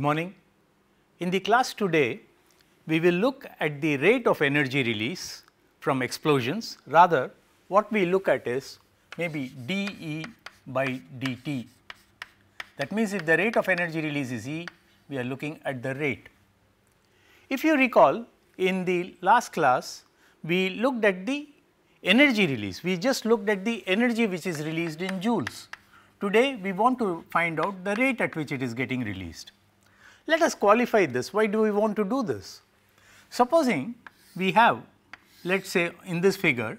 morning. In the class today, we will look at the rate of energy release from explosions. Rather, what we look at is maybe dE by dt. That means, if the rate of energy release is E, we are looking at the rate. If you recall, in the last class, we looked at the energy release. We just looked at the energy which is released in joules. Today, we want to find out the rate at which it is getting released. Let us qualify this. Why do we want to do this? Supposing we have, let us say in this figure,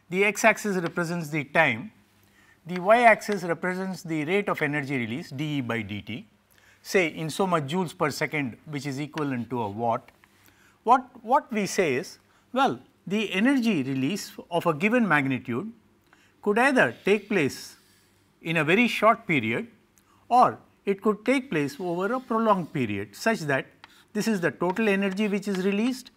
the x axis represents the time, the y axis represents the rate of energy release dE by dt, say in so much joules per second, which is equivalent to a watt. What we say is, well, the energy release of a given magnitude could either take place in a very short period, or it could take place over a prolonged period, such that this is the total energy which is released,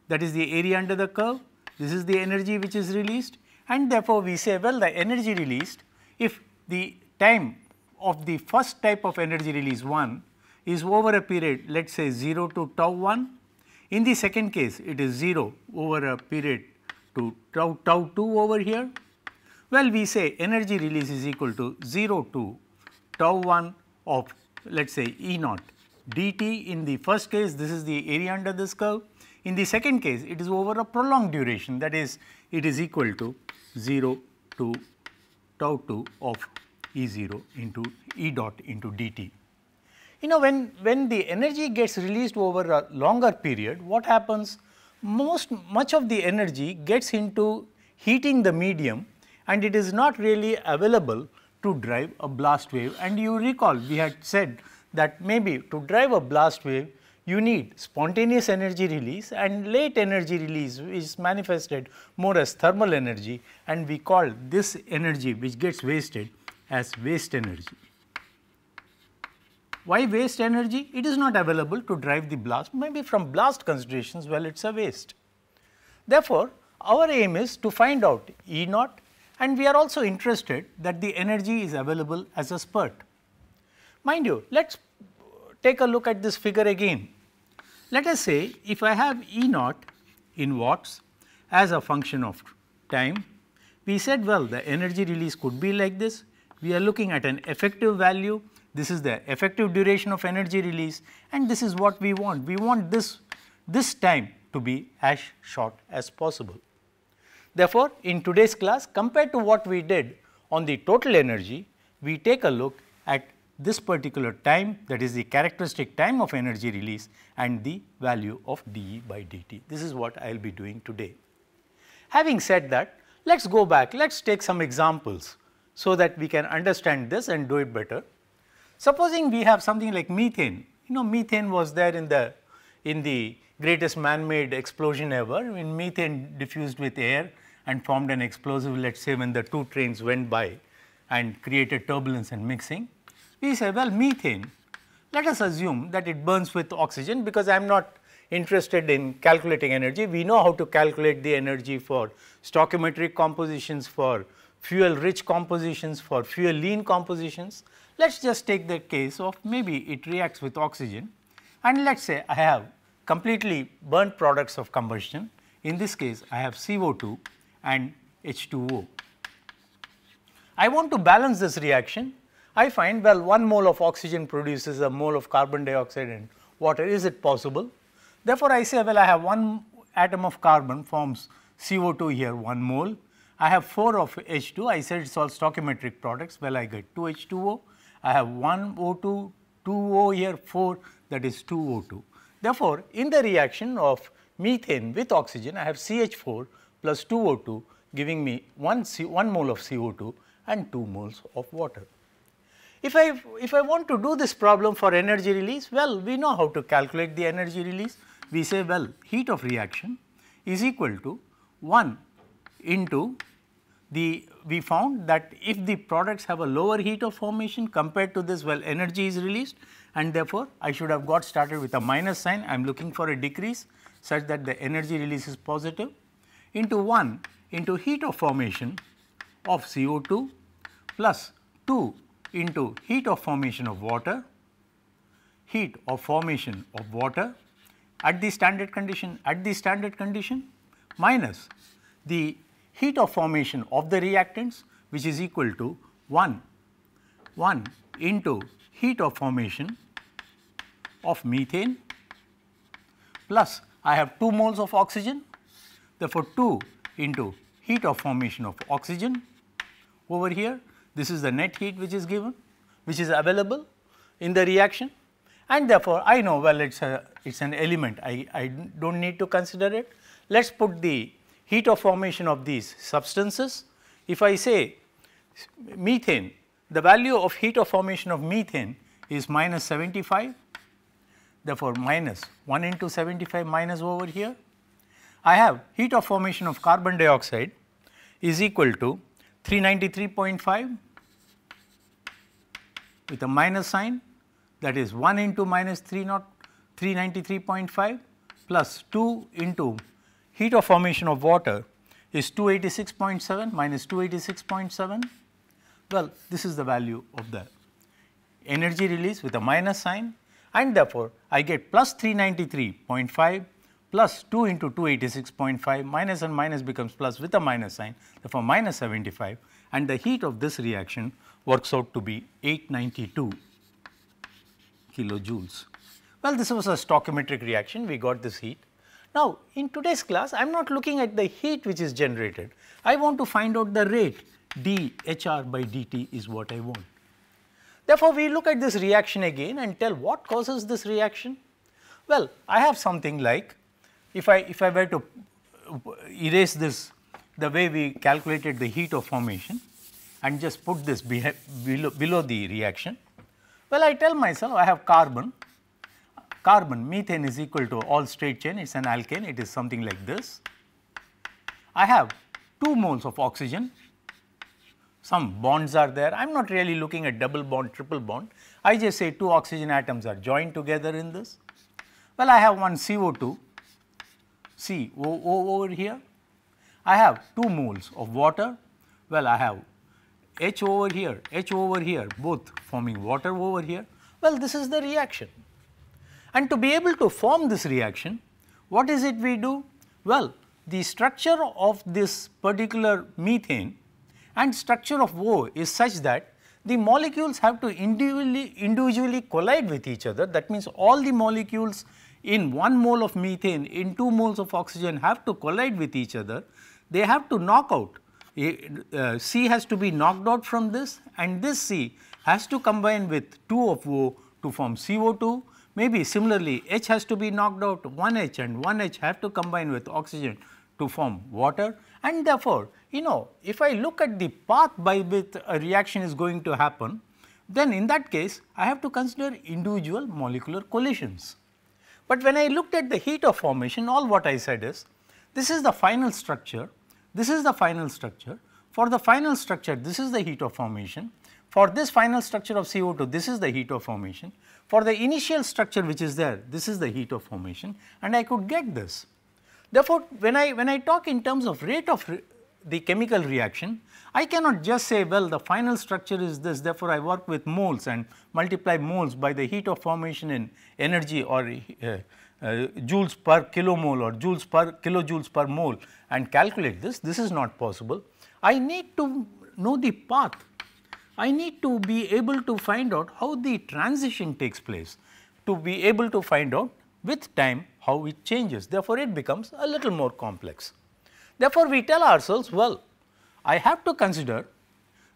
that is the area under the curve, this is the energy which is released, and therefore, we say, well, the energy released, if the time of the first type of energy release 1 is over a period, let us say 0 to tau 1, in the second case it is 0 over a period to tau 2 over here. Well, we say energy release is equal to 0 to tau 1 of, let us say, E naught dt. In the first case, this is the area under this curve. In the second case, it is over a prolonged duration, that is, it is equal to 0 to tau 2 of E 0 into E dot into dt. You know, when the energy gets released over a longer period, what happens? Much of the energy gets into heating the medium, and it is not really available to drive a blast wave. And you recall, we had said that maybe to drive a blast wave, you need spontaneous energy release and late energy release, which is manifested more as thermal energy, and we call this energy which gets wasted as waste energy. Why waste energy? It is not available to drive the blast, maybe from blast considerations, well, it is a waste. Therefore, our aim is to find out E naught, and we are also interested that the energy is available as a spurt. Mind you, let us take a look at this figure again. Let us say, if I have E naught in watts as a function of time, we said, well, the energy release could be like this. We are looking at an effective value. This is the effective duration of energy release, and this is what we want. We want this time to be as short as possible. Therefore, in today's class, compared to what we did on the total energy, we take a look at this particular time, that is the characteristic time of energy release, and the value of dE by dt. This is what I will be doing today. Having said that, let us go back, let us take some examples so that we can understand this and do it better. Supposing we have something like methane. You know, methane was there in the greatest man-made explosion ever, when methane diffused with air and formed an explosive, let us say, when the two trains went by and created turbulence and mixing. We say, well, methane, let us assume that it burns with oxygen, because I am not interested in calculating energy. We know how to calculate the energy for stoichiometric compositions, for fuel rich compositions, for fuel lean compositions. Let us just take the case of maybe it reacts with oxygen, and let us say I have completely burnt products of combustion. In this case, I have CO2 and H2O. I want to balance this reaction. I find, well, 1 mole of oxygen produces a mole of carbon dioxide and water. Is it possible? Therefore, I say, well, I have 1 atom of carbon forms CO2 here, 1 mole. I have 4 of H2. I said it is all stoichiometric products. Well, I get 2 H2O. I have 1 O2, 2 O here, 4, that is 2 O2. Therefore, in the reaction of methane with oxygen, I have CH4 plus 2 O2, giving me 1 mole of CO2 and 2 moles of water. If I want to do this problem for energy release, well, we know how to calculate the energy release. We say, well, heat of reaction is equal to 1 into we found that if the products have a lower heat of formation compared to this, well, energy is released, and therefore, I should have got started with a minus sign. I am looking for a decrease such that the energy release is positive, into 1 into heat of formation of CO2 plus 2 into heat of formation of water heat of formation of water at the standard condition minus the heat of formation of the reactants, which is equal to 1 into heat of formation of methane, plus I have 2 moles of oxygen, therefore 2 into heat of formation of oxygen over here. This is the net heat which is given, which is available in the reaction, and therefore I know, well, it's an element, I don't need to consider it. Let us put the heat of formation of these substances. If I say methane, the value of heat of formation of methane is minus 75, therefore minus 1 into 75 minus over here. I have heat of formation of carbon dioxide is equal to 393.5 with a minus sign, that is 1 into minus 393.5 plus 2 into heat of formation of water is 286.7 minus 286.7. Well, this is the value of the energy release with a minus sign, and therefore I get plus 393.5 plus 2 into 286.5, minus and minus becomes plus with a minus sign, therefore minus 75, and the heat of this reaction works out to be 892 kilojoules. Well, this was a stoichiometric reaction, we got this heat. Now, in today's class, I am not looking at the heat which is generated, I want to find out the rate, dHr by dt is what I want. Therefore, we look at this reaction again and tell what causes this reaction. Well, I have something like, if I were to erase this the way we calculated the heat of formation and just put this below the reaction, well, I tell myself I have carbon, methane is equal to all straight chain, it is an alkane, it is something like this. I have 2 moles of oxygen, some bonds are there, I am not really looking at double bond, triple bond, I just say 2 oxygen atoms are joined together in this. Well, I have one CO2, COO over here, I have 2 moles of water, well, I have H over here, both forming water over here. Well, this is the reaction. And to be able to form this reaction, what is it we do? Well, the structure of this particular methane and structure of O is such that the molecules have to individually collide with each other. That means, all the molecules in 1 mole of methane in 2 moles of oxygen have to collide with each other. They have to knock out, C has to be knocked out from this, and this C has to combine with 2 of O to form CO2. Maybe similarly, H has to be knocked out, 1 H and 1 H have to combine with oxygen to form water, and therefore, if I look at the path by which a reaction is going to happen, then in that case I have to consider individual molecular collisions. But when I looked at the heat of formation, all what I said is, this is the final structure, this is the final structure, for the final structure this is the heat of formation, for this final structure of CO2 this is the heat of formation, for the initial structure which is there this is the heat of formation, and I could get this. Therefore, when I talk in terms of rate of the chemical reaction, I cannot just say, well, the final structure is this, therefore I work with moles and multiply moles by the heat of formation in energy or joules per kilomole or joules per kilojoules per mole and calculate this. This is not possible. I need to know the path. I need to be able to find out how the transition takes place, to be able to find out with time how it changes. Therefore, it becomes a little more complex. Therefore, we tell ourselves, well, I have to consider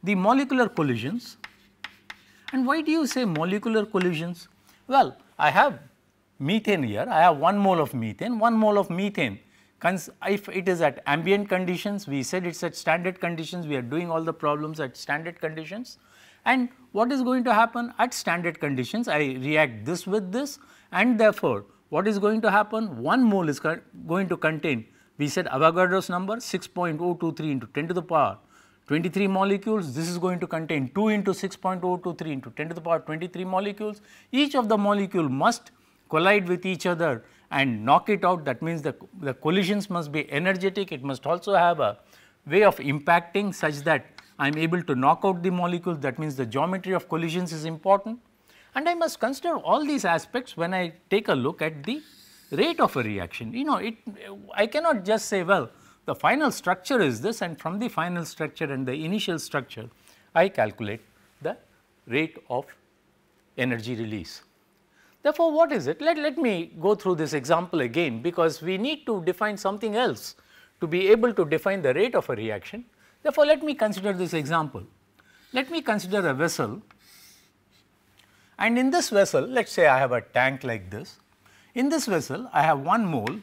the molecular collisions. And why do you say molecular collisions? Well, I have methane here, I have 1 mole of methane, 1 mole of methane. If it is at ambient conditions, we said it is at standard conditions, we are doing all the problems at standard conditions. And what is going to happen at standard conditions? I react this with this, and therefore, what is going to happen? 1 mole is going to contain, we said Avogadro's number 6.023 into 10 to the power 23 molecules. This is going to contain 2 into 6.023 into 10 to the power 23 molecules. Each of the molecule must collide with each other and knock it out. That means, the collisions must be energetic. It must also have a way of impacting such that I am able to knock out the molecules. That means, the geometry of collisions is important. and I must consider all these aspects when I take a look at the rate of a reaction. You know, I cannot just say, well, the final structure is this, and from the final structure and the initial structure I calculate the rate of energy release. Therefore, what is it? Let me go through this example again, because we need to define something else to be able to define the rate of a reaction. Therefore, let me consider this example. Let me consider a vessel, and in this vessel, let us say I have a tank like this. In this vessel, I have 1 mole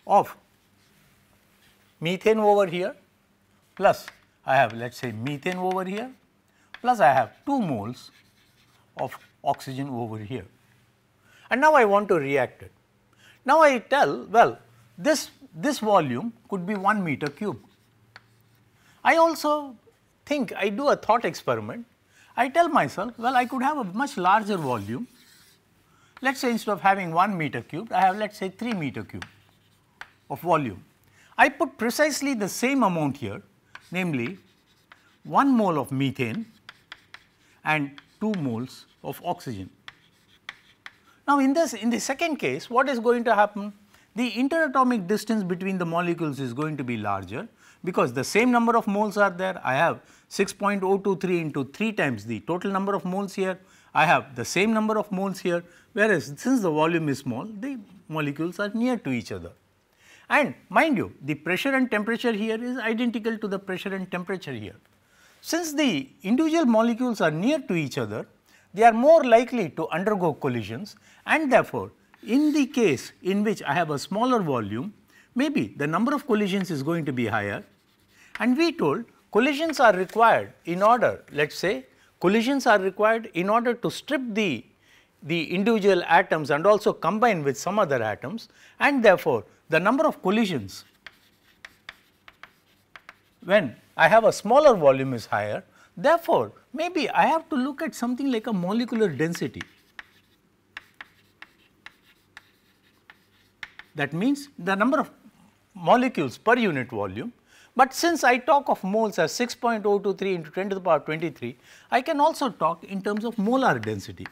of methane over here, plus I have, let us say, methane over here, plus I have 2 moles of oxygen over here. And now I want to react it. Now I tell, well, this volume could be 1 meter cube. I also think, I do a thought experiment. I tell myself, well, I could have a much larger volume. Let us say instead of having 1 meter cube, I have, let us say, 3 meter cube of volume. I put precisely the same amount here, namely 1 mole of methane and 2 moles of oxygen. Now, in the second case, what is going to happen? The interatomic distance between the molecules is going to be larger, because the same number of moles are there. I have 6.023 into 3 times the total number of moles here. I have the same number of moles here, whereas since the volume is small, the molecules are near to each other. And mind you, the pressure and temperature here is identical to the pressure and temperature here. Since the individual molecules are near to each other, they are more likely to undergo collisions, and therefore, in the case in which I have a smaller volume, maybe the number of collisions is going to be higher, and we told collisions are required in order, let us say, collisions are required in order to strip the individual atoms and also combine with some other atoms, and therefore, the number of collisions when I have a smaller volume is higher. Therefore, maybe I have to look at something like a molecular density. That means the number of molecules per unit volume, but since I talk of moles as 6.023 into 10 to the power 23, I can also talk in terms of molar density.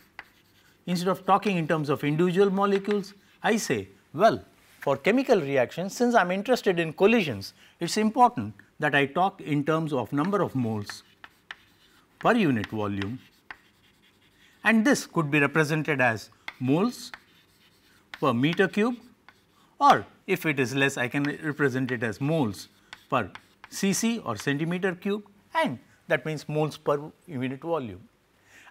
Instead of talking in terms of individual molecules, I say, well, for chemical reactions, since I am interested in collisions, it is important that I talk in terms of number of moles per unit volume, and this could be represented as moles per meter cube, or if it is less, I can represent it as moles per cc or centimeter cube, and that means moles per unit volume.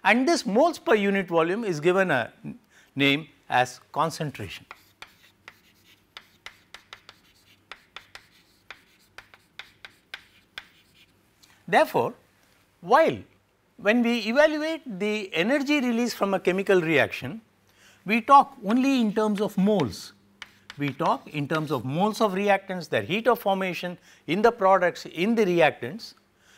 And this moles per unit volume is given a name as concentration. Therefore, while when we evaluate the energy release from a chemical reaction, we talk only in terms of moles. We talk in terms of moles of reactants, their heat of formation in the products, in the reactants.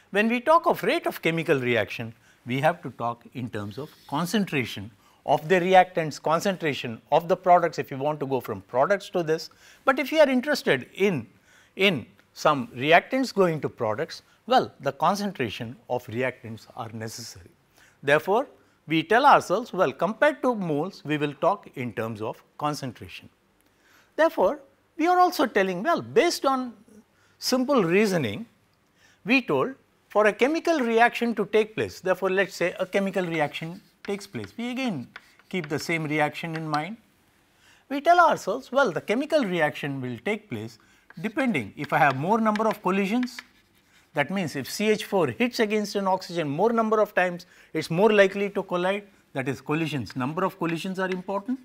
When we talk of rate of chemical reaction, we have to talk in terms of concentration of the reactants, concentration of the products if you want to go from products to this. But if you are interested in some reactants going to products, well, the concentration of reactants are necessary. Therefore, we tell ourselves, well, compared to moles, we will talk in terms of concentration. Therefore, we are also telling, well, based on simple reasoning, we told for a chemical reaction to take place, therefore, let us say a chemical reaction takes place. We again keep the same reaction in mind. We tell ourselves, well, the chemical reaction will take place depending if I have more number of collisions. That means, if CH4 hits against an oxygen more number of times, it is more likely to collide, that is collisions, number of collisions are important.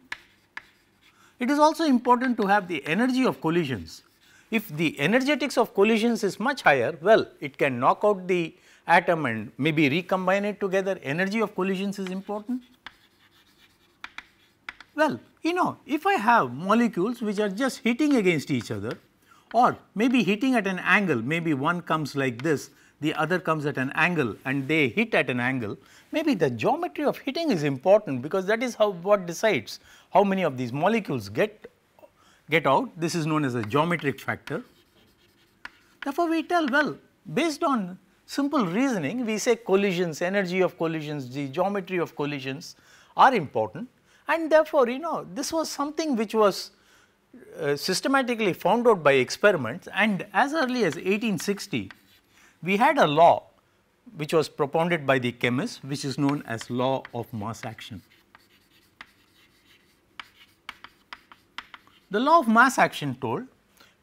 It is also important to have the energy of collisions. If the energetics of collisions is much higher, well, it can knock out the atom and maybe recombine it together. Energy of collisions is important. Well, you know, if I have molecules which are just hitting against each other, or maybe hitting at an angle, maybe one comes like this, the other comes at an angle and they hit at an angle, maybe the geometry of hitting is important, because that is what decides how many of these molecules get out. This is known as a geometric factor. Therefore, we tell, well, based on simple reasoning, we say collisions, energy of collisions, the geometry of collisions are important, and therefore, this was something which was systematically found out by experiments, and as early as 1860 we had a law which was propounded by the chemist, which is known as law of mass action. The law of mass action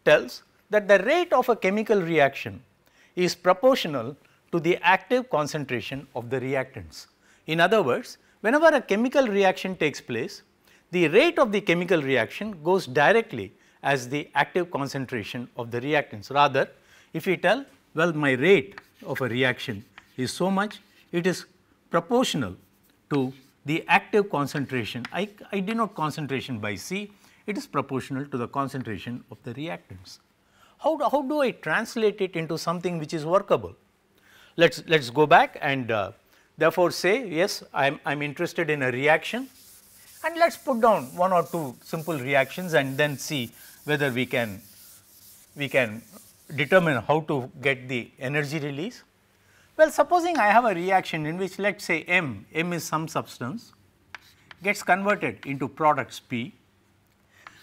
tells that the rate of a chemical reaction is proportional to the active concentration of the reactants. In other words, whenever a chemical reaction takes place, the rate of the chemical reaction goes directly as the active concentration of the reactants. Rather, if we tell, well, my rate of a reaction is so much, it is proportional to the active concentration. I denote concentration by C, it is proportional to the concentration of the reactants. How do I translate it into something which is workable? Let us go back and therefore say, yes, I am interested in a reaction, and let us put down one or two simple reactions and then see whether we can determine how to get the energy release. Well, supposing I have a reaction in which, let us say M is some substance, gets converted into products P.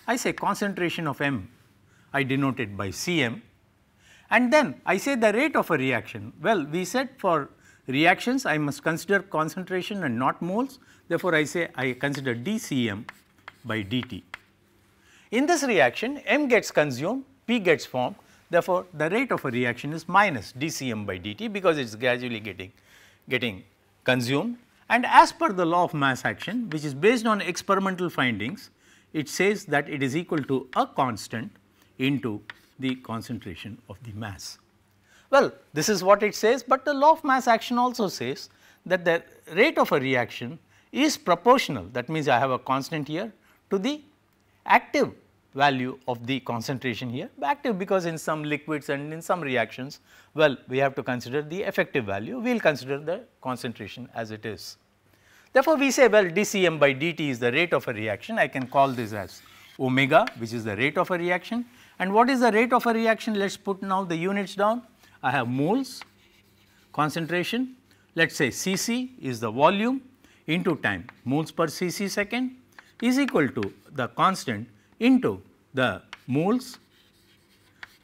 I say concentration of M, I denote it by Cm, and then I say the rate of a reaction. Well, we said for reactions I must consider concentration and not moles, therefore, I say I consider dCm by dt. In this reaction, M gets consumed, P gets formed, therefore, the rate of a reaction is minus dCm by dt, because it is gradually getting consumed, and as per the law of mass action, which is based on experimental findings, it says that it is equal to a constant into the concentration of the mass. Well, this is what it says, but the law of mass action also says that the rate of a reaction is proportional, that means I have a constant here, to the active value of the concentration here, active because in some liquids and in some reactions, well, we have to consider the effective value, we will consider the concentration as it is. Therefore, we say, well, dCm by dt is the rate of a reaction, I can call this as omega, which is the rate of a reaction. And what is the rate of a reaction? Let us put now the units down. I have moles, concentration, let us say Cc is the volume into time, moles per Cc second is equal to the constant into the moles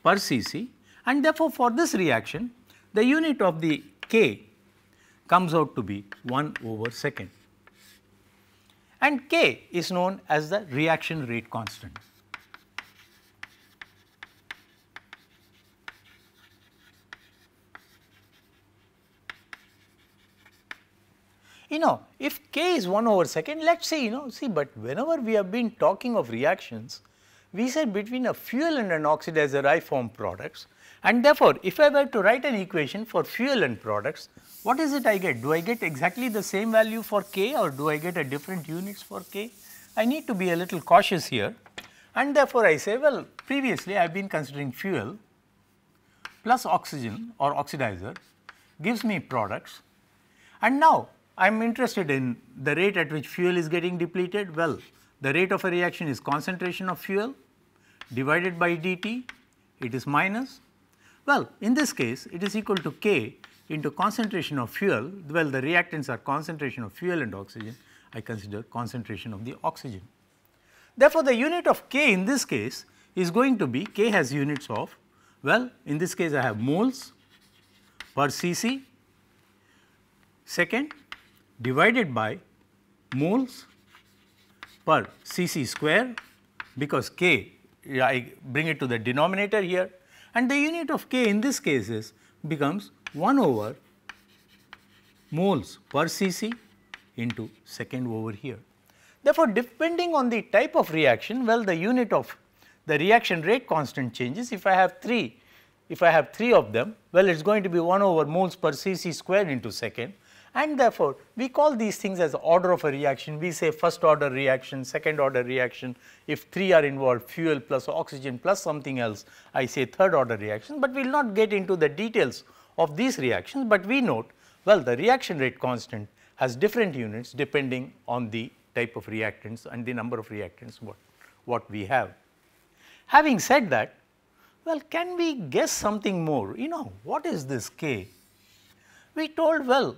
per Cc, and therefore, for this reaction the unit of the K comes out to be 1 over second, and K is known as the reaction rate constant. If K is 1 over second, let us say, see, but whenever we have been talking of reactions, we said between a fuel and an oxidizer I form products, and therefore, if I were to write an equation for fuel and products, what is it I get? Do I get exactly the same value for K, or do I get a different units for K? I need to be a little cautious here, and therefore, I say, well, previously I have been considering fuel plus oxygen or oxidizer gives me products, and now I am interested in the rate at which fuel is getting depleted. Well, the rate of a reaction is concentration of fuel divided by dt, it is minus. Well, in this case it is equal to K into concentration of fuel. Well, the reactants are concentration of fuel and oxygen, I consider concentration of the oxygen. Therefore, the unit of K in this case is going to be, K has units of, well, in this case I have moles per Cc second divided by moles per Cc square, because K, I bring it to the denominator here, and the unit of K in this case becomes 1 over moles per Cc into second over here. Therefore, depending on the type of reaction, well, the unit of the reaction rate constant changes. If I have three of them, well, it is going to be 1 over moles per Cc square into second, and therefore, we call these things as order of a reaction. We say first order reaction, second order reaction. If 3 are involved, fuel plus oxygen plus something else, I say third order reaction, but we will not get into the details of these reactions, but we note, well, the reaction rate constant has different units depending on the type of reactants and the number of reactants what we have. Having said that, well, can we guess something more? What is this K? We told, well,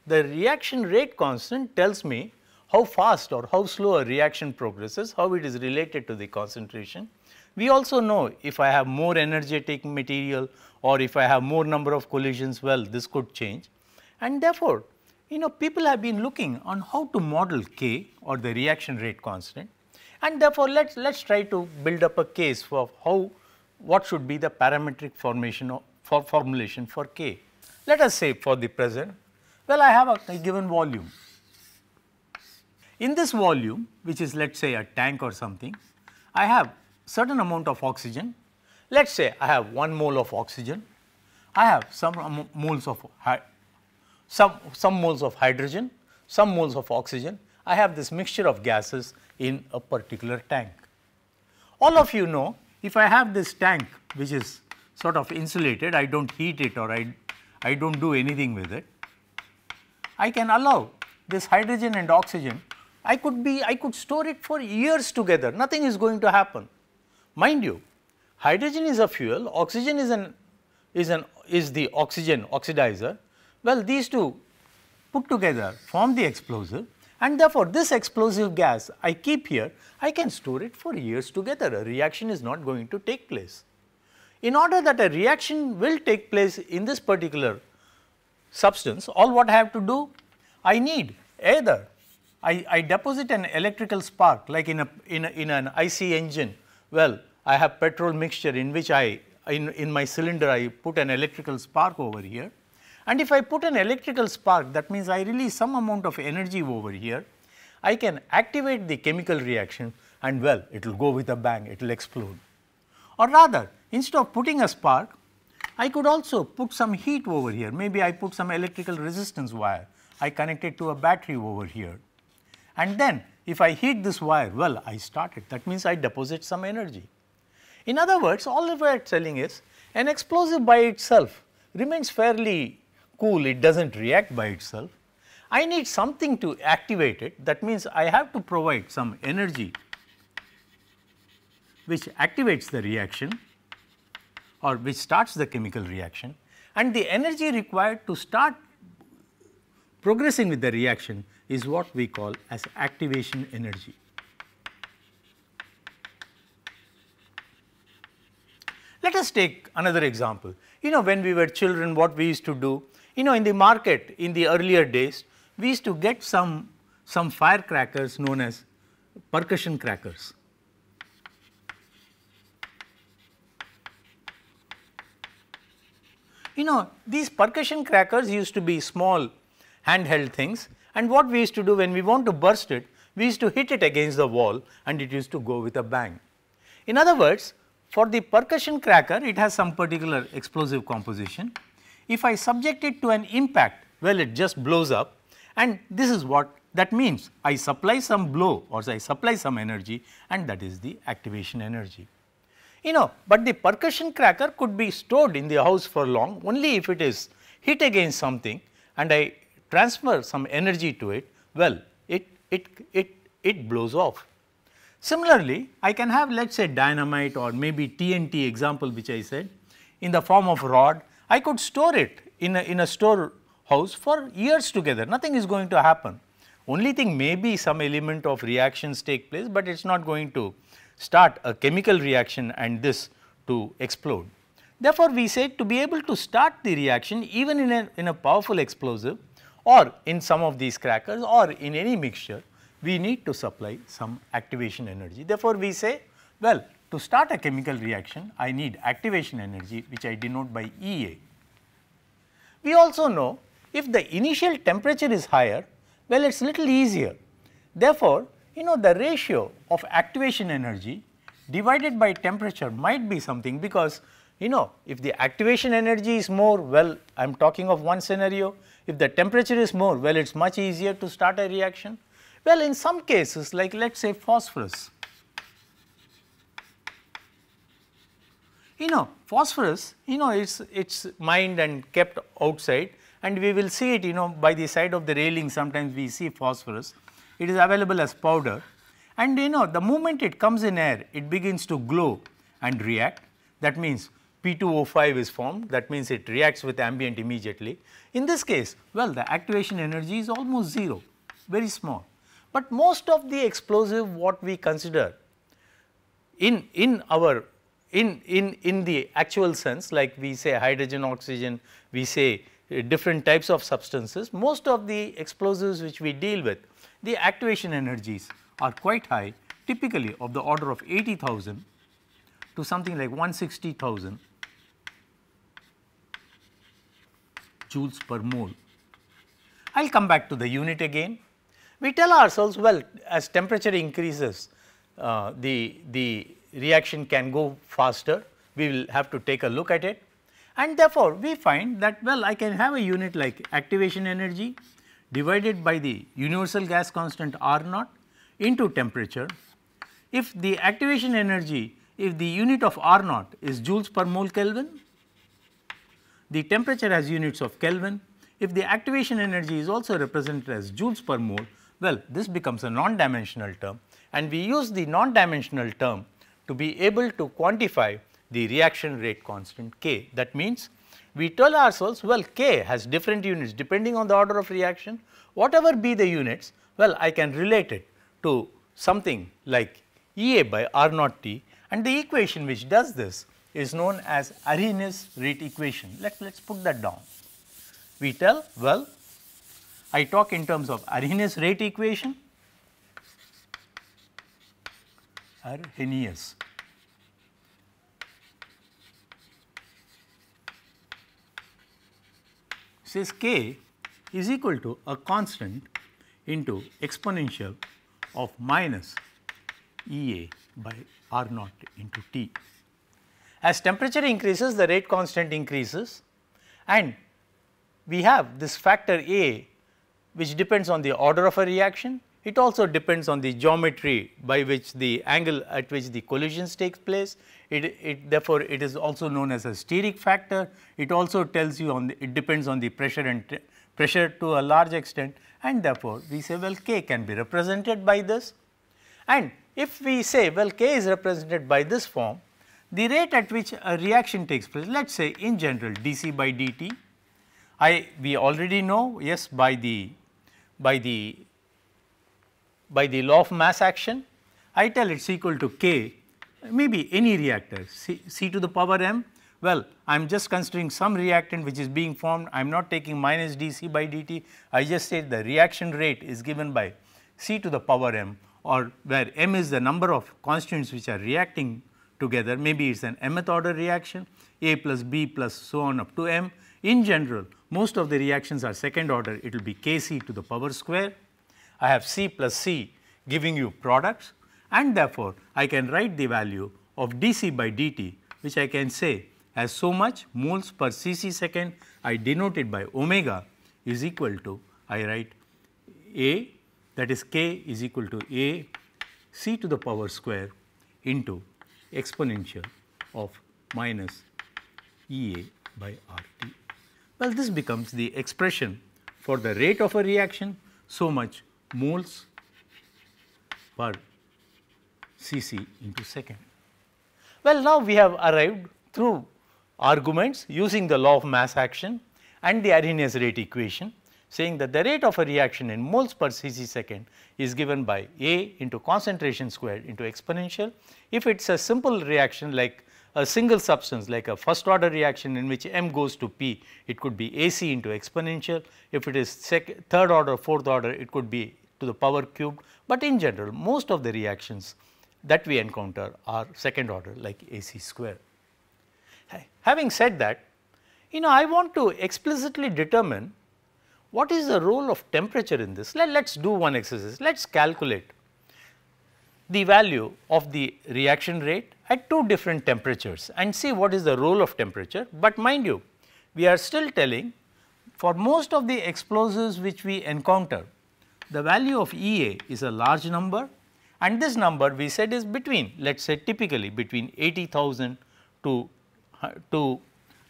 the reaction rate constant tells me how fast or how slow a reaction progresses, how it is related to the concentration. We also know if I have more energetic material or if I have more number of collisions, well, this could change. And therefore, people have been looking on how to model K or the reaction rate constant, and therefore, let us try to build up a case for what should be the parametric formulation for K. Let us say for the present, well, I have a given volume. In this volume, which is let us say a tank or something, I have certain amount of oxygen. Let us say I have 1 mole of oxygen, I have some moles of hydrogen, some moles of oxygen. I have this mixture of gases in a particular tank. All of you know, if I have this tank which is sort of insulated, I do not heat it or I do not do anything with it, I can allow this hydrogen and oxygen, I could store it for years together, nothing is going to happen. Mind you, hydrogen is a fuel, oxygen is the oxygen oxidizer. Well, these two put together form the explosive, and therefore, this explosive gas I keep here, I can store it for years together, a reaction is not going to take place. In order that a reaction will take place in this particular substance, all what I have to do, I need either I deposit an electrical spark like in an IC engine. Well, I have petrol mixture in which in my cylinder I put an electrical spark over here, and if I put an electrical spark, that means I release some amount of energy over here. I can activate the chemical reaction and well, it will go with a bang, it will explode. Or rather, instead of putting a spark, I could also put some heat over here, maybe I put some electrical resistance wire, I connect it to a battery over here, and then if I heat this wire, well, I start it, that means I deposit some energy. In other words, all we are telling is an explosive by itself remains fairly cool, it does not react by itself. I need something to activate it, that means I have to provide some energy which activates the reaction or which starts the chemical reaction, and the energy required to start progressing with the reaction is what we call as activation energy. Let us take another example. When we were children, what we used to do, in the market in the earlier days, we used to get some firecrackers known as percussion crackers. These percussion crackers used to be small handheld things, and what we used to do when we want to burst it, we used to hit it against the wall and it used to go with a bang. In other words, for the percussion cracker, it has some particular explosive composition. If I subject it to an impact, well, it just blows up, and this is what that means. I supply some blow or I supply some energy, and that is the activation energy. But the percussion cracker could be stored in the house for long only if it is hit against something and I transfer some energy to it, well, it blows off. Similarly, I can have let us say dynamite or maybe TNT example which I said in the form of rod. I could store it in a storehouse for years together, nothing is going to happen. Only thing, maybe some element of reactions take place, but it is not going to start a chemical reaction and this to explode. Therefore, we say to be able to start the reaction even in a powerful explosive or in some of these crackers or in any mixture, we need to supply some activation energy. Therefore, we say, well, to start a chemical reaction, I need activation energy, which I denote by EA. We also know if the initial temperature is higher, well, it is little easier. Therefore, the ratio of activation energy divided by temperature might be something, because if the activation energy is more, well, I am talking of one scenario. If the temperature is more, well, it is much easier to start a reaction. Well, in some cases, like let us say phosphorus. Phosphorus, it's mined and kept outside, and we will see it, by the side of the railing. Sometimes we see phosphorus. It is available as powder, and the moment it comes in air, it begins to glow and react. That means P2O5 is formed, that means it reacts with ambient immediately. In this case, well, the activation energy is almost 0, very small. But most of the explosive what we consider in the actual sense, like we say hydrogen, oxygen, we say different types of substances, most of the explosives which we deal with, the activation energies are quite high, typically of the order of 80,000 to something like 160,000 joules per mole. I will come back to the unit again. We tell ourselves, well, as temperature increases, the reaction can go faster, we will have to take a look at it, and therefore, we find that, well, I can have a unit like activation energy divided by the universal gas constant R naught into temperature. If the activation energy, if the unit of R naught is joules per mole Kelvin, the temperature has units of Kelvin. If the activation energy is also represented as joules per mole, well, this becomes a non-dimensional term, and we use the non-dimensional term to be able to quantify the reaction rate constant K. That means, we tell ourselves, well, K has different units depending on the order of reaction, whatever be the units, well, I can relate it to something like EA by R naught T, and the equation which does this is known as Arrhenius rate equation. Let us put that down. We tell, well, I talk in terms of Arrhenius rate equation, Arrhenius says K is equal to a constant into exponential of minus EA by R naught into T. As temperature increases, the rate constant increases, and we have this factor A which depends on the order of a reaction. It also depends on the geometry by which the angle at which the collisions takes place. Therefore, it is also known as a steric factor. It also tells you it depends on the pressure and pressure to a large extent, and therefore, we say, well, K can be represented by this. And if we say, well, K is represented by this form, the rate at which a reaction takes place, let us say in general dC by dt, we already know, yes, by the law of mass action, I tell it is equal to K, maybe any reactor, C to the power m. Well, I am just considering some reactant which is being formed, I am not taking minus dC by dt, I just say the reaction rate is given by C to the power m, or where m is the number of constituents which are reacting together, maybe it is an mth order reaction, A plus B plus so on up to m. In general, most of the reactions are second order, it will be Kc to the power square. I have C plus C giving you products, and therefore, I can write the value of dC by dt, which I can say as so much moles per cc second, I denote it by omega, is equal to, I write A, that is K is equal to A C to the power square into exponential of minus EA by RT. Well, this becomes the expression for the rate of a reaction, so much moles per cc into second. Well, now we have arrived through arguments using the law of mass action and the Arrhenius rate equation, saying that the rate of a reaction in moles per cc second is given by A into concentration squared into exponential. If it is a simple reaction like a single substance, like a first order reaction in which m goes to p, it could be AC into exponential. If it is third order, fourth order, it could be to the power cubed, but in general most of the reactions that we encounter are second order like AC square. Having said that, I want to explicitly determine what is the role of temperature in this. Let us do one exercise. Let us calculate the value of the reaction rate at two different temperatures and see what is the role of temperature. But mind you, we are still telling for most of the explosives which we encounter, the value of EA is a large number, and this number we said is between, let us say typically between 80,000 to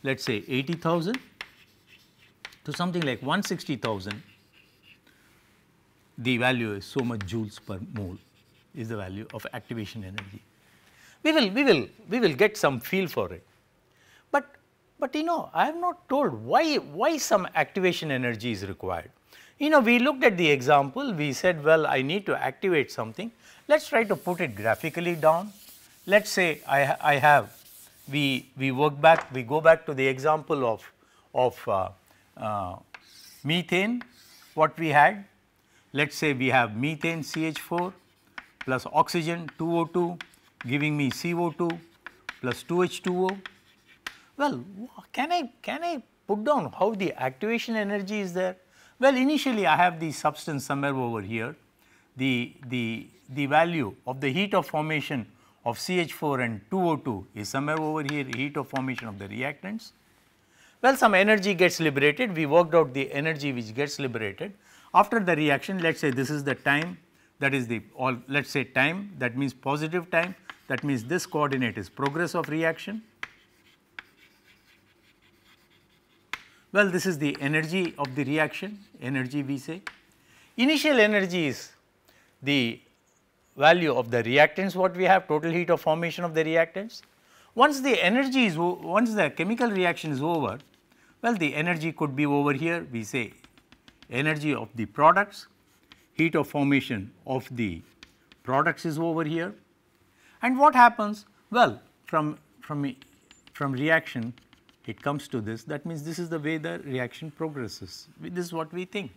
let us say 80,000 to something like 160,000, the value is so much joules per mole is the value of activation energy. We will get some feel for it. But I am not told why some activation energy is required. We looked at the example, we said, well, I need to activate something. Let us try to put it graphically down. Let us say I have, we go back to the example of methane, what we had. Let us say we have methane CH4 plus oxygen 2O2 giving me CO2 plus 2H2O. Well, can I put down how the activation energy is there? Well, initially I have the substance somewhere over here. The value of the heat of formation of CH4 and 2O2 is somewhere over here, heat of formation of the reactants. Well, some energy gets liberated, we worked out the energy which gets liberated. After the reaction, let us say this is the time, that is the, or let us say time, that means positive time, that means this coordinate is progress of reaction. Well, this is the energy of the reaction, energy we say. Initial energy is the value of the reactants what we have, total heat of formation of the reactants. Once the energy is, once the chemical reaction is over, well, the energy could be over here, we say energy of the products, heat of formation of the products is over here. And what happens? Well, from reaction it comes to this, that means this is the way the reaction progresses, this is what we think.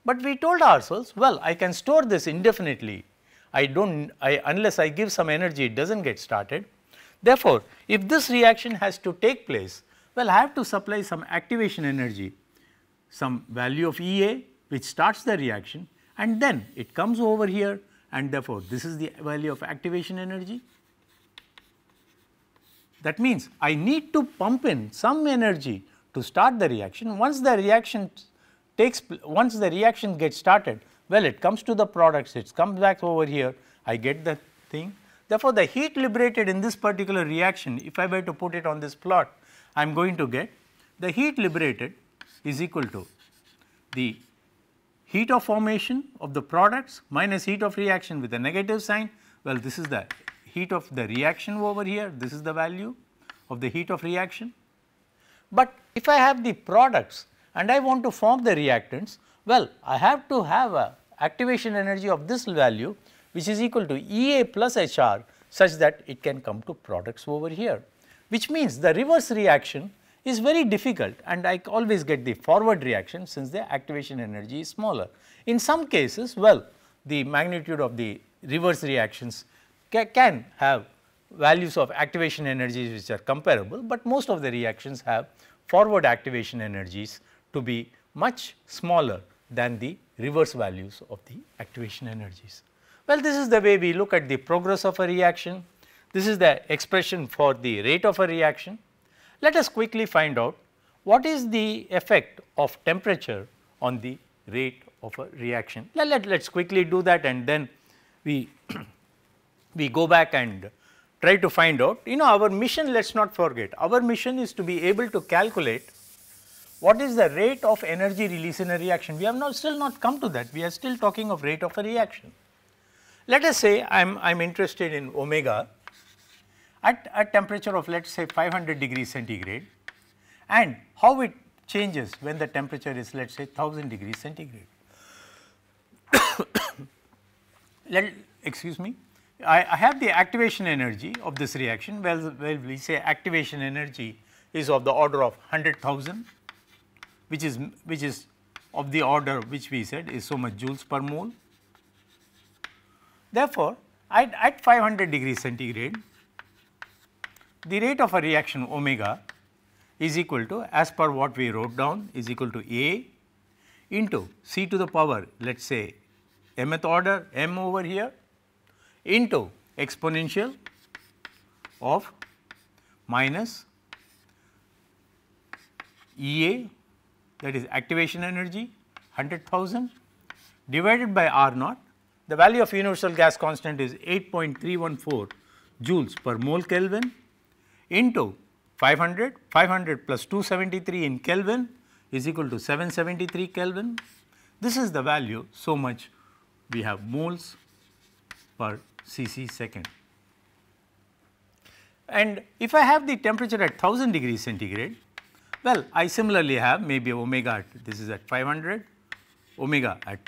But we told ourselves, well, I can store this indefinitely, unless I give some energy it does not get started. Therefore, if this reaction has to take place, well, I have to supply some activation energy, some value of EA which starts the reaction, and then it comes over here, and therefore, this is the value of activation energy. That means, I need to pump in some energy to start the reaction. Once the reaction gets started, well, it comes to the products, it comes back over here, I get the thing. Therefore, the heat liberated in this particular reaction, if I were to put it on this plot, I am going to get the heat liberated is equal to the heat of formation of the products minus heat of reaction with a negative sign. Well, this is the heat of the reaction over here, this is the value of the heat of reaction. But if I have the products and I want to form the reactants, well, I have to have a activation energy of this value which is equal to EA plus HR such that it can come to products over here, which means the reverse reaction is very difficult, and I always get the forward reaction since the activation energy is smaller. In some cases, well, the magnitude of the reverse reactions can have values of activation energies which are comparable, but most of the reactions have forward activation energies to be much smaller than the reverse values of the activation energies. Well, this is the way we look at the progress of a reaction. This is the expression for the rate of a reaction. Let us quickly find out what is the effect of temperature on the rate of a reaction. Let us quickly do that, and then we go back and try to find out. Our mission, let us not forget, our mission is to be able to calculate what is the rate of energy release in a reaction. We have still not come to that, we are still talking of rate of a reaction. Let us say I am interested in omega at temperature of, let us say, 500 degrees centigrade, and how it changes when the temperature is, let us say, 1000 degrees centigrade. Excuse me, I have the activation energy of this reaction. Well, we say activation energy is of the order of 100,000, which is of the order which we said is so much joules per mole. Therefore, at 500 degrees centigrade, the rate of a reaction omega is equal to, as per what we wrote down, is equal to A into C to the power, let us say mth order m over here, into exponential of minus EA, that is activation energy 100,000, divided by R naught. The value of universal gas constant is 8.314 joules per mole Kelvin, into 500 plus 273 in Kelvin is equal to 773 Kelvin. This is the value, so much we have moles per cc second. And if I have the temperature at 1000 degrees centigrade, well, I similarly have maybe omega at, this is at 500, omega at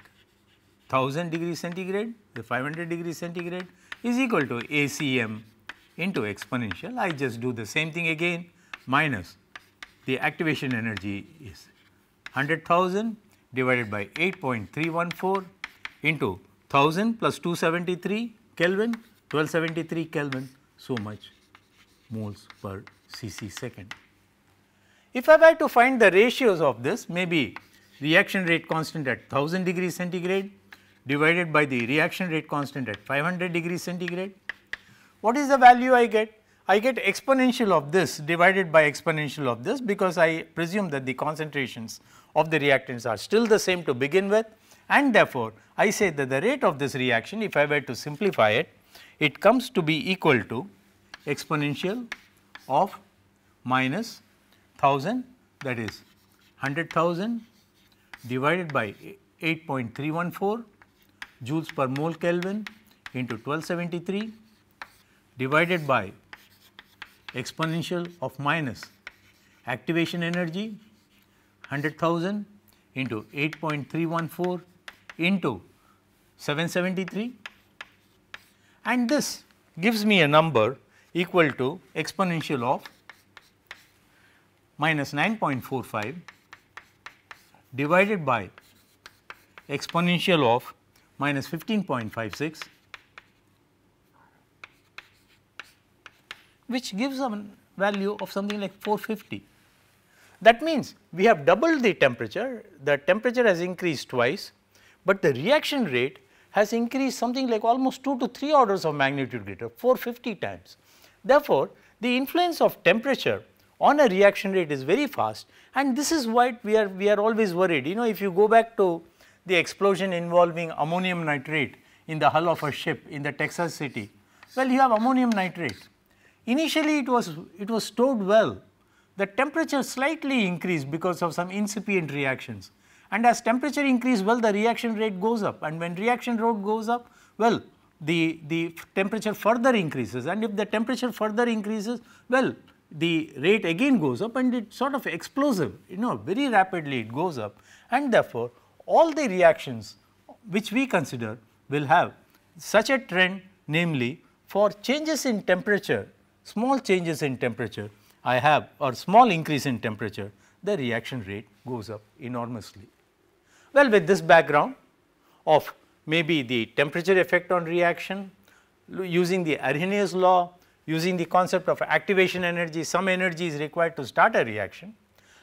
1000 degrees centigrade, the 500 degrees centigrade is equal to ACM into exponential. I just do the same thing again, minus the activation energy is 100,000 divided by 8.314 into 1000 plus 273 Kelvin, 1273 Kelvin, so much moles per cc second. If I were to find the ratios of this, maybe reaction rate constant at 1000 degrees centigrade divided by the reaction rate constant at 500 degrees centigrade, what is the value I get? I get exponential of this divided by exponential of this, because I presume that the concentrations of the reactants are still the same to begin with, and therefore, I say that the rate of this reaction, if I were to simplify it, it comes to be equal to exponential of minus 1000, that is 100,000 divided by 8.314 joules per mole Kelvin into 1273 divided by exponential of minus activation energy 100,000 into 8.314 into 773, and this gives me a number equal to exponential of minus 9.45 divided by exponential of minus 15.56, which gives a value of something like 450. That means, we have doubled the temperature has increased twice, but the reaction rate has increased something like almost 2 to 3 orders of magnitude greater, 450 times. Therefore, the influence of temperature on a reaction rate is very fast, and this is why we are always worried. You know, if you go back to the explosion involving ammonium nitrate in the hull of a ship in the Texas city, well, you have ammonium nitrate. Initially it was stored well. The temperature slightly increased because of some incipient reactions, and as temperature increase, well, the reaction rate goes up, and when reaction rate goes up, well, the temperature further increases, and if the temperature further increases, well, the rate again goes up, and it sort of explosive, you know, very rapidly it goes up, and therefore, all the reactions which we consider will have such a trend, namely for changes in temperature, small changes in temperature I have, or small increase in temperature, the reaction rate goes up enormously. Well, with this background of maybe the temperature effect on reaction, using the Arrhenius law, using the concept of activation energy, some energy is required to start a reaction,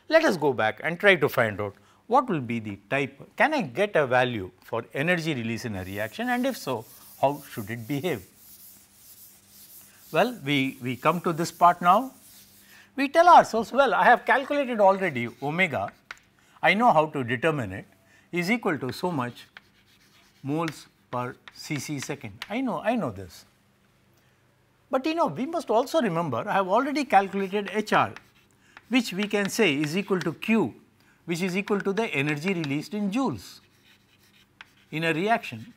let us go back and try to find out what will be the type, can I get a value for energy release in a reaction, and if so, how should it behave? Well, we come to this part now. We tell ourselves, well, I have calculated already omega, I know how to determine it, is equal to so much moles per cc second. I know this. But you know, we must also remember, I have already calculated HR, which we can say is equal to Q, which is equal to the energy released in joules in a reaction.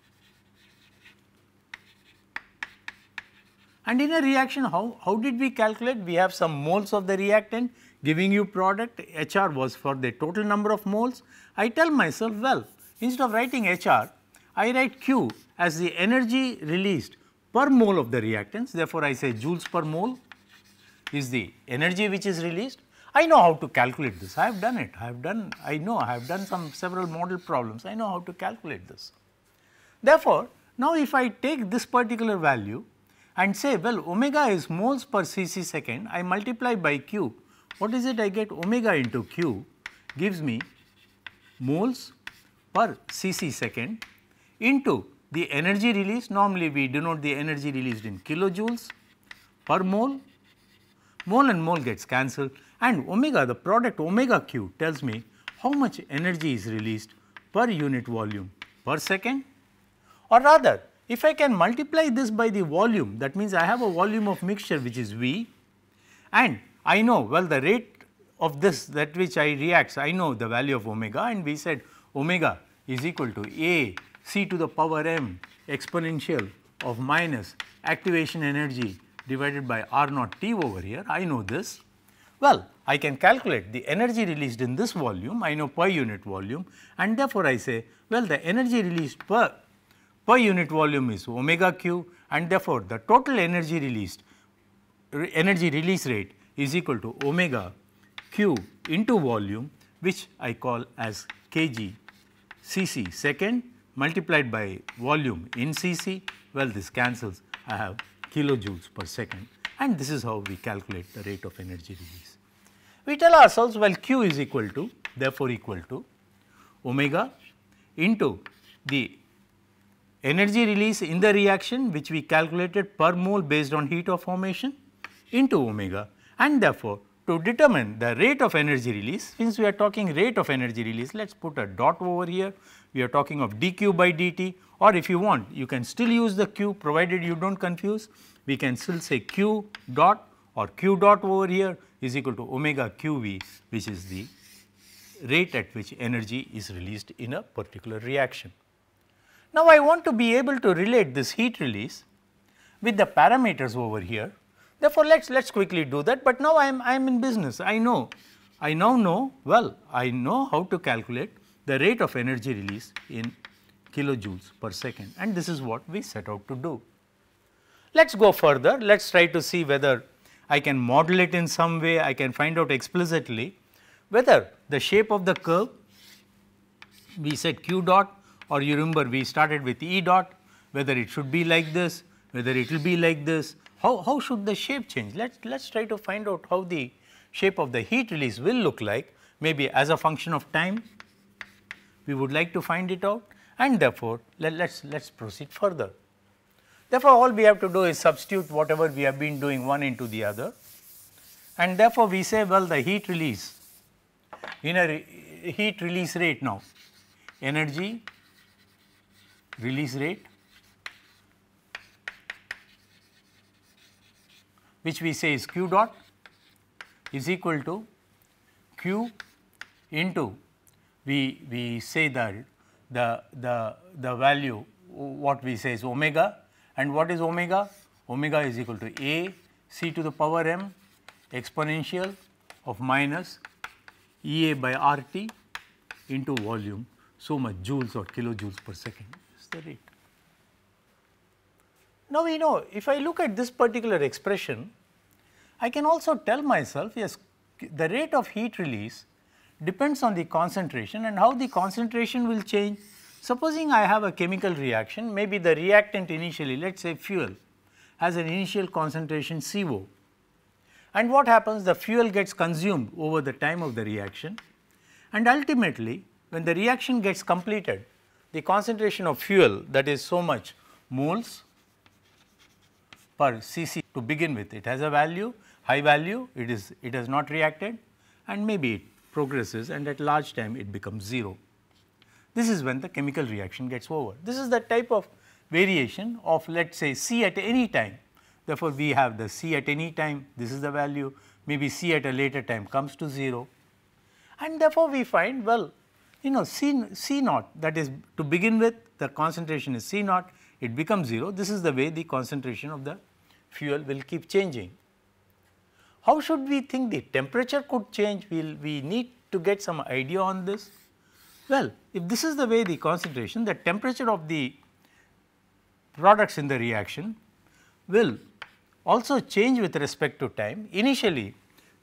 And in a reaction, how did we calculate? We have some moles of the reactant giving you product, HR was for the total number of moles. I tell myself, well, instead of writing HR, I write Q as the energy released per mole of the reactants. Therefore, I say joules per mole is the energy which is released. I know how to calculate this, I have done it, I have done several model problems, I know how to calculate this. Therefore, now if I take this particular value and say, well, omega is moles per cc second, I multiply by Q, what is it I get? Omega into Q gives me moles per cc second into the energy released. Normally we denote the energy released in kilojoules per mole, mole and mole gets cancelled, and omega, the product omega Q tells me how much energy is released per unit volume per second, or rather if I can multiply this by the volume, that means I have a volume of mixture which is V, and I know, well, the rate of this, that which I reacts, I know the value of omega, and we said omega is equal to A c to the power m exponential of minus activation energy divided by R naught T over here, I know this. Well, I can calculate the energy released in this volume, I know per unit volume, and therefore, I say, well, the energy released per unit volume is omega q, and therefore, the total energy release rate is equal to omega q into volume, which I call as kg cc second multiplied by volume in cc. Well, this cancels, I have kilojoules per second, and this is how we calculate the rate of energy release. We tell ourselves, well, q is equal to, therefore, equal to omega into the energy release in the reaction, which we calculated per mole based on heat of formation, into omega, and therefore, to determine the rate of energy release, since we are talking rate of energy release, let us put a dot over here. We are talking of dq by dt, or if you want, you can still use the q, provided you do not confuse. We can still say q dot or q dot over here is equal to omega qv, which is the rate at which energy is released in a particular reaction. Now, I want to be able to relate this heat release with the parameters over here. Therefore, let us quickly do that, but now I am in business. I now know, well, I know how to calculate the rate of energy release in kilojoules per second, and this is what we set out to do. Let us go further, let us try to see whether I can model it in some way, I can find out explicitly whether the shape of the curve, we said q dot, or you remember we started with E dot, whether it should be like this, whether it will be like this, how should the shape change? Let us try to find out how the shape of the heat release will look like, maybe as a function of time, we would like to find it out, and therefore, let us proceed further. Therefore, all we have to do is substitute whatever we have been doing one into the other, and therefore, we say, well, the heat release in a heat release rate now, energy release rate, which we say is q dot, is equal to q into, we say that the value, what we say is omega, and what is omega? Omega is equal to a c to the power m exponential of minus E a by R t into volume, so much joules or kilojoules per second is the rate. Now, we know if I look at this particular expression, I can also tell myself, yes, the rate of heat release depends on the concentration, and how the concentration will change. Supposing I have a chemical reaction, maybe the reactant initially, let us say fuel, has an initial concentration CO, and what happens? The fuel gets consumed over the time of the reaction, and ultimately when the reaction gets completed, the concentration of fuel, that is so much moles per cc to begin with, it has a value, high value, it has not reacted, and maybe it progresses, and at large time it becomes 0. This is when the chemical reaction gets over. This is the type of variation of, let us say, C at any time. Therefore, we have the C at any time, this is the value, maybe C at a later time comes to 0, and therefore, we find, well, you know, C naught, that is, to begin with, the concentration is C naught, it becomes 0. This is the way the concentration of the fuel will keep changing. How should we think the temperature could change? We need to get some idea on this. Well, if this is the way the concentration, the temperature of the products in the reaction will also change with respect to time. Initially,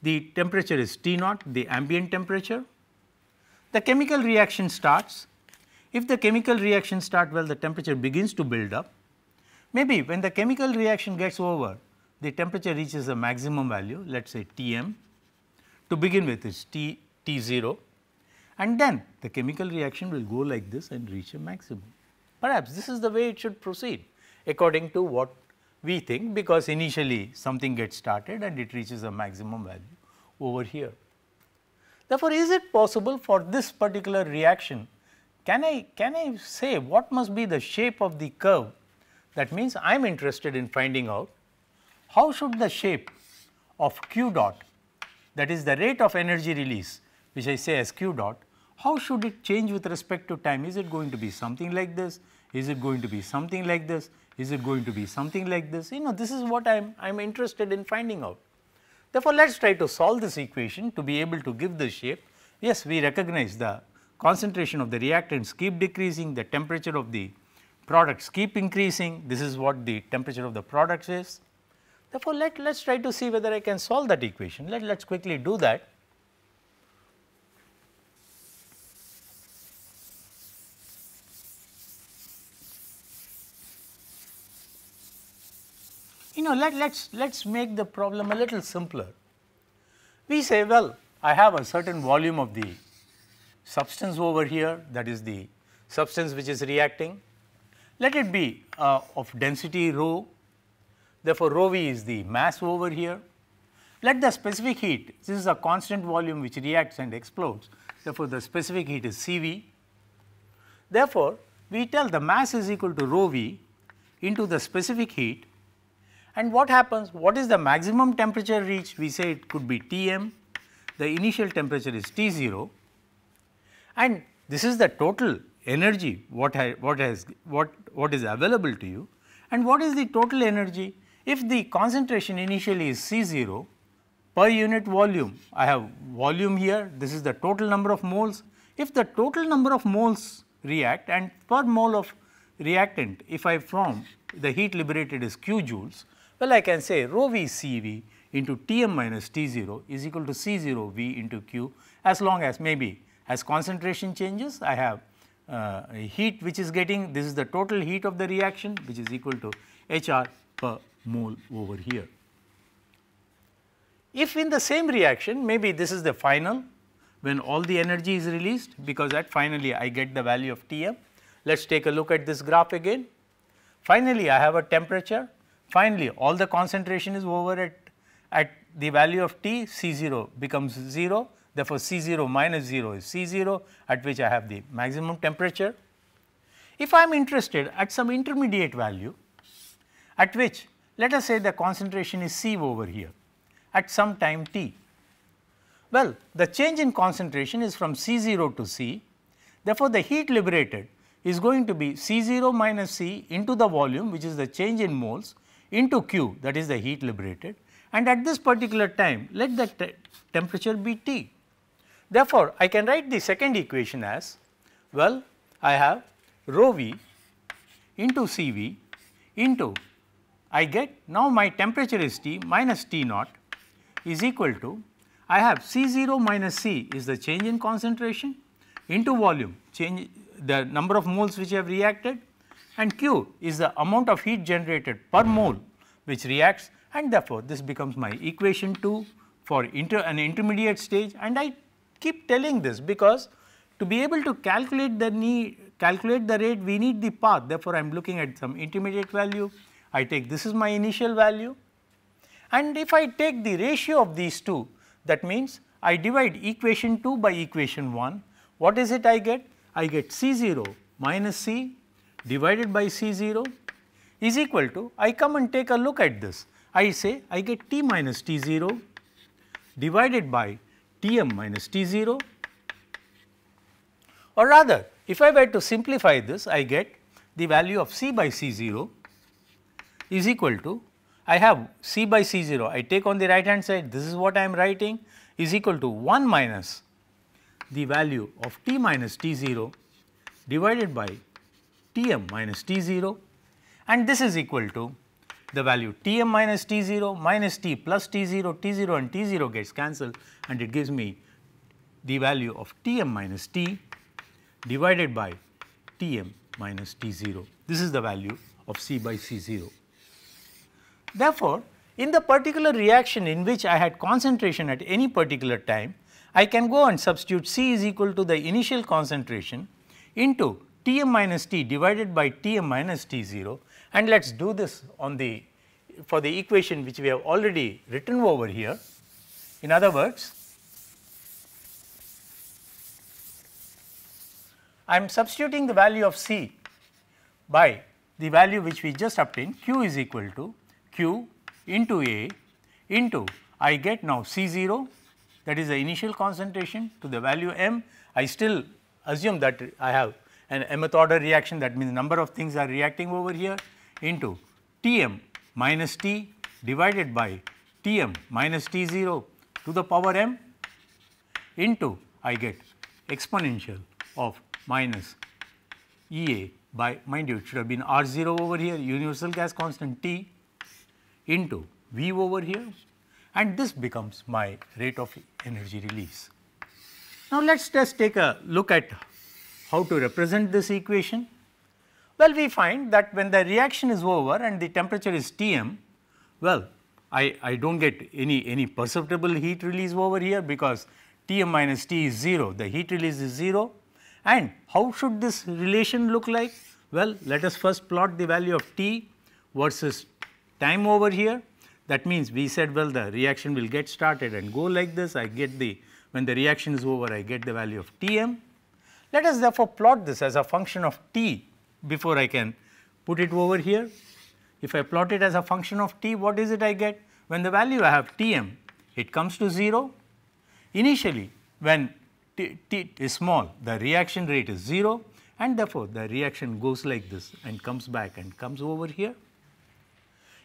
the temperature is T naught, the ambient temperature. The chemical reaction starts. If the chemical reaction starts, well, the temperature begins to build up. Maybe when the chemical reaction gets over, the temperature reaches a maximum value, let us say Tm. To begin with, it is T0, and then the chemical reaction will go like this and reach a maximum. Perhaps this is the way it should proceed according to what we think, because initially something gets started and it reaches a maximum value over here. Therefore, is it possible for this particular reaction, can I say what must be the shape of the curve? That means, I am interested in finding out how should the shape of q dot, that is the rate of energy release, which I say as q dot, how should it change with respect to time? Is it going to be something like this? Is it going to be something like this? Is it going to be something like this? This is what I am interested in finding out. Therefore, let us try to solve this equation to be able to give this shape. Yes, we recognize the concentration of the reactants keep decreasing, the temperature of the products keep increasing. This is what the temperature of the products is. Therefore, let us try to see whether I can solve that equation. Let us quickly do that. Let's make the problem a little simpler. We say, well, I have a certain volume of the substance over here, that is the substance which is reacting. Let it be of density rho. Therefore, rho v is the mass over here. Let the specific heat, this is a constant volume which reacts and explodes. Therefore, the specific heat is Cv. Therefore, we tell the mass is equal to rho v into the specific heat. And what happens? What is the maximum temperature reached? We say it could be Tm, the initial temperature is T0, and this is the total energy what is available to you. And what is the total energy? If the concentration initially is C0 per unit volume, I have volume here, this is the total number of moles. If the total number of moles react and per mole of reactant, if I form the heat liberated is Q joules, well, I can say rho v Cv into Tm minus T0 is equal to C0 V into Q, as long as maybe as concentration changes, I have heat which is getting, this is the total heat of the reaction which is equal to HR per mole over here. If in the same reaction, maybe this is the final when all the energy is released, because at finally I get the value of Tm. Let us take a look at this graph again. Finally, I have a temperature. Finally, all the concentration is over at the value of T, C0 becomes 0. Therefore, C0 minus 0 is C0, at which I have the maximum temperature. If I am interested at some intermediate value, at which let us say the concentration is C over here at some time T. Well, the change in concentration is from C0 to C. Therefore, the heat liberated is going to be C0 minus C into the volume, which is the change in moles, into Q, that is the heat liberated, and at this particular time let the temperature be T. Therefore, I can write the second equation as, well, I have rho v into Cv into, I get now my temperature is T minus T naught is equal to, I have C0 minus C is the change in concentration into volume, change the number of moles which have reacted, and Q is the amount of heat generated per mole which reacts, and therefore, this becomes my equation 2 for an intermediate stage. And I keep telling this because to be able to calculate the rate, we need the path. Therefore, I am looking at some intermediate value. I take this is my initial value, and if I take the ratio of these two, that means I divide equation 2 by equation 1. What is it I get? I get C0 minus C divided by C0 is equal to, I come and take a look at this. I say I get T minus T0 divided by Tm minus T0, or rather if I were to simplify this, I get the value of C by C0 is equal to, I have C by C0, I take on the right hand side, this is what I am writing, is equal to 1 minus the value of T minus T0 divided by Tm minus T0, and this is equal to the value Tm minus T0 minus T plus T0, T0 and T0 gets cancelled, and it gives me the value of Tm minus T divided by Tm minus T0. This is the value of C by C0. Therefore, in the particular reaction in which I had concentration at any particular time, I can go and substitute C is equal to the initial concentration into Tm minus T divided by Tm minus T0, and let us do this on the for the equation which we have already written over here. In other words, I am substituting the value of C by the value which we just obtained, Q is equal to Q into A into, I get now C0, that is the initial concentration, to the value m. I still assume that I have an mth order reaction, that means number of things are reacting over here, into Tm minus T divided by Tm minus T0 to the power m into I get exponential of minus Ea by, mind you, it should have been R0 over here, universal gas constant T into V over here, and this becomes my rate of energy release. Now, let us just take a look at how to represent this equation. Well, we find that when the reaction is over and the temperature is Tm, well, I do not get any perceptible heat release over here because Tm minus T is 0, the heat release is 0. And how should this relation look like? Well, let us first plot the value of T versus time over here. That means we said, well, the reaction will get started and go like this. I get the, when the reaction is over, I get the value of Tm. Let us therefore plot this as a function of T before I can put it over here. If I plot it as a function of T, what is it I get? When the value I have Tm, it comes to 0. Initially, when T is small, the reaction rate is 0, and therefore, the reaction goes like this and comes back and comes over here.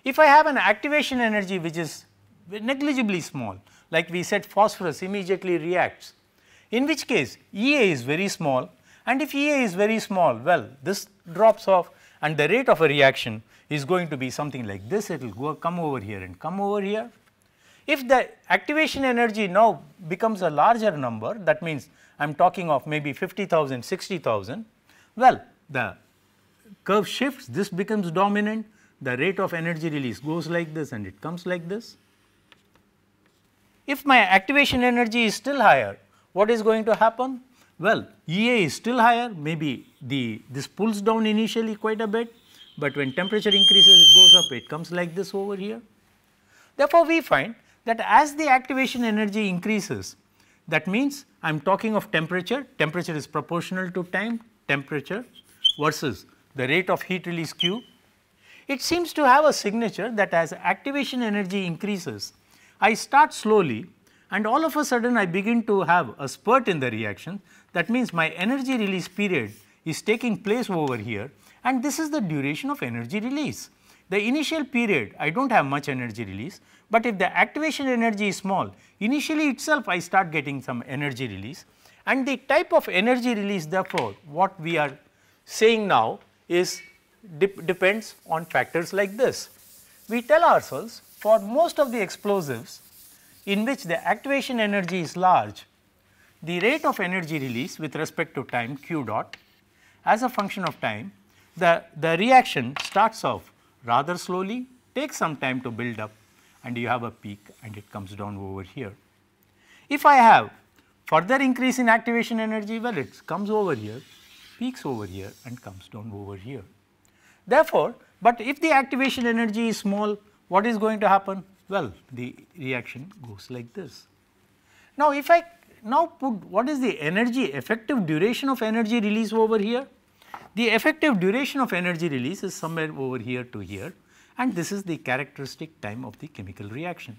If I have an activation energy which is negligibly small, like we said phosphorus immediately reacts, in which case Ea is very small, and if Ea is very small, well, this drops off and the rate of a reaction is going to be something like this. It will come over here and come over here. If the activation energy now becomes a larger number, that means I am talking of maybe 50,000, 60,000, well, the curve shifts, this becomes dominant, the rate of energy release goes like this and it comes like this. If my activation energy is still higher, what is going to happen? Well, Ea is still higher, maybe this pulls down initially quite a bit, but when temperature increases it goes up, it comes like this over here. Therefore, we find that as the activation energy increases, that means I am talking of temperature, temperature is proportional to time, temperature versus the rate of heat release Q. It seems to have a signature that as activation energy increases, I start slowly and all of a sudden I begin to have a spurt in the reaction. That means my energy release period is taking place over here, and this is the duration of energy release. The initial period I do not have much energy release, but if the activation energy is small, initially itself I start getting some energy release, and the type of energy release therefore, what we are saying now is depends on factors like this. We tell ourselves for most of the explosives in which the activation energy is large, the rate of energy release with respect to time q dot as a function of time, the reaction starts off rather slowly, takes some time to build up, and you have a peak and it comes down over here. If I have further increase in activation energy, well, it comes over here, peaks over here and comes down over here. Therefore, but if the activation energy is small, what is going to happen? Well, the reaction goes like this. Now, if I now put what is the energy effective duration of energy release over here? The effective duration of energy release is somewhere over here to here, and this is the characteristic time of the chemical reaction.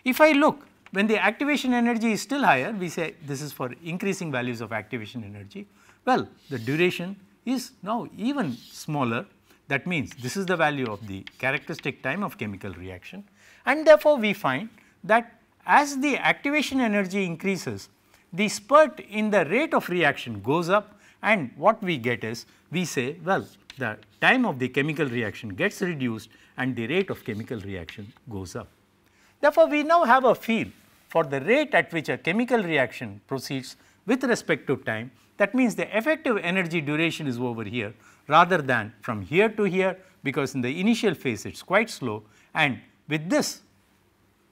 If I look, when the activation energy is still higher, we say this is for increasing values of activation energy. Well, the duration is now even smaller. That means this is the value of the characteristic time of chemical reaction, and therefore, we find that as the activation energy increases, the spurt in the rate of reaction goes up, and what we get is we say, well, the time of the chemical reaction gets reduced and the rate of chemical reaction goes up. Therefore, we now have a feel for the rate at which a chemical reaction proceeds with respect to time. That means the effective energy duration is over here rather than from here to here, because in the initial phase it is quite slow, and with this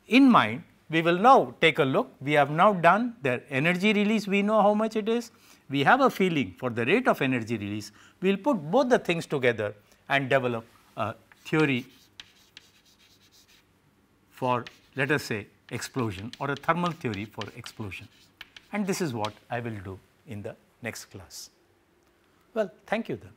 in mind, we will now take a look. We have now done the energy release, we know how much it is. We have a feeling for the rate of energy release. We will put both the things together and develop a theory for, let us say, explosion, or a thermal theory for explosion. And this is what I will do in the next class. Well, thank you then.